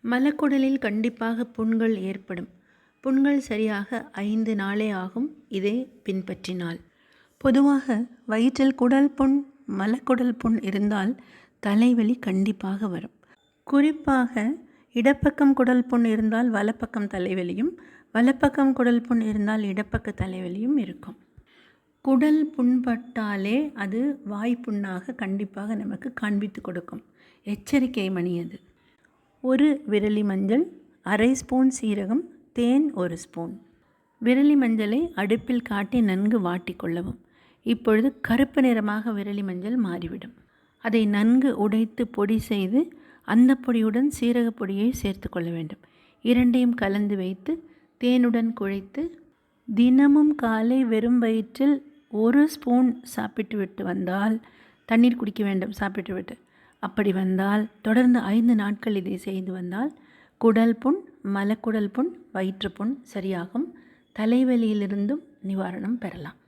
மலக்குடலில் கண்டிப்பாக புண்கள் ஏற்படும். புண்கள் சரியாக 5 நாளே ஆகும் இதை பின்பற்றினால். பொதுவாக வயிற்றில் குடல் புண், மலக்குடல் புண் இருந்தால் தலைவலி கண்டிப்பாக வரும். குறிப்பாக இடப்பக்கம் குடல் புண் இருந்தால் வலப்பக்கம் தலைவலியும், வலப்பக்கம் குடல் புண் இருந்தால் இடப்பக்க தலைவலியும் இருக்கும். குடல் புண்பட்டாலே அது வாய்ப்புண்ணாக கண்டிப்பாக நமக்கு காண்பித்து கொடுக்கும். எச்சரிக்கை மணி அது. 1 விரலி மஞ்சள், அரை ஸ்பூன் சீரகம், தேன் 1 ஸ்பூன். விரலி மஞ்சளை அடுப்பில் காட்டி நன்கு வாட்டி கொள்ளவும். இப்பொழுது கருப்பு நிறமாக விரலி மஞ்சள் மாறிவிடும். அதை நன்கு உடைத்து பொடி செய்து அந்த பொடியுடன் சீரகப் பொடியை சேர்த்து கொள்ள வேண்டும். இரண்டையும் கலந்து வைத்து தேனுடன் குழைத்து தினமும் காலை வெறும் வயிற்றில் 1 ஸ்பூன் சாப்பிட்டு விட்டு வந்தால், தண்ணீர் குடிக்க வேண்டும் சாப்பிட்டு விட்டு, அப்படி வந்தால் தொடர்ந்து 5 நாட்கள் இதை செய்து வந்தால் குடல் புண், மலக்குடல் புண், வயிற்றுப்புண் சரியாகும். தலைவலியிலிருந்தும் நிவாரணம் பெறலாம்.